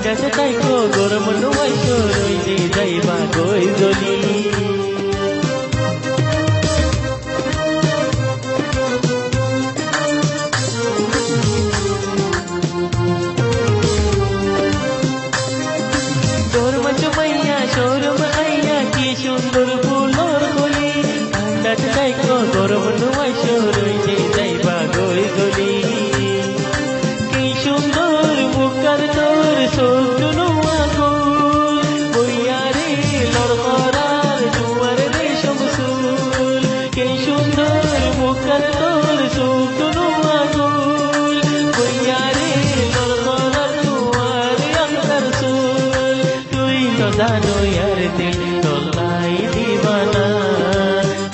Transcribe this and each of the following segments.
ঠান্ডাতে তাইকো গরম নয়তো রইলে যাইবা গই জলি তোর মাঝে মাইয়া শোরুম আইয়া কি সুন্দর ফুলর কলি ঠান্ডাতে তাইকো গরম নয়তো রইলে যাইবা গই জলি কি সুন্দর মুখার তোর সৌজন্য আগুন বইয়ারে লড়করার জুয়ার রেশম সুল কি সুন্দর মুখার তোর সৌজন্য আগুন বইয়ারে লড়করার জুয়ার আঙ্গার সুল তুই তো জানো আর দিল তোলাই দিবানা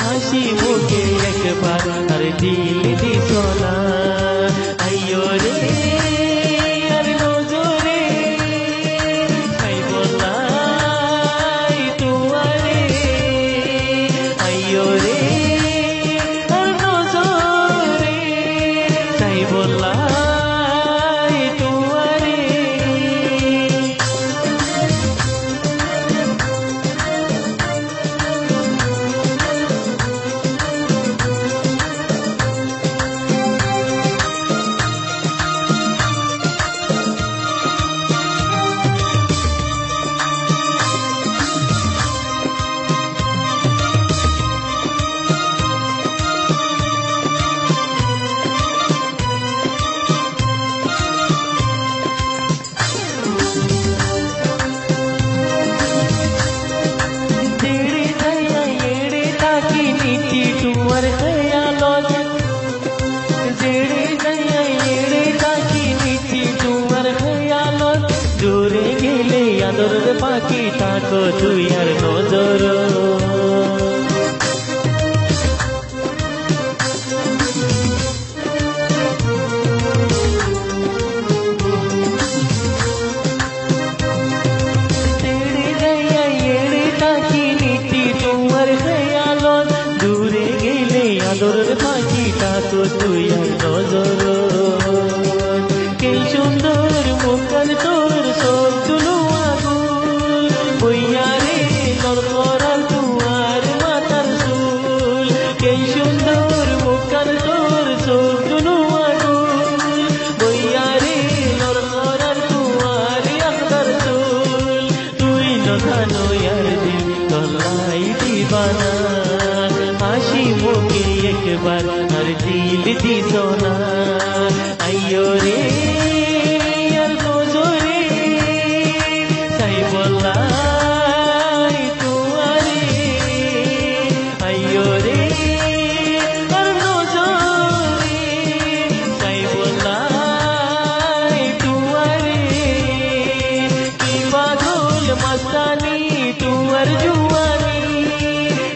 হাসি মুখে একবার আর দিল দিস না আইয়ো রে দূরে গেলে আদর পাখি থাকো তুই আর নজর দূরে গেলে আদর পাখি থাকো তুই আর নজর কি সুন্দর মুখার তোর সবগুলো আগুন বইয়ারে লড়করার তুয়ার মাথার চুল কি সুন্দর মুখার তোর সবগুলো আগুন বইয়ারে লড়করার তুয়ার আঙ্গার চুল তুই নখানো আর দিল তলাই দিবানা হাসি মুখে একবার আর দিল দিস না আইয়ো রে मस्तानी तू अर्जुआनी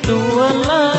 तू अल्लाह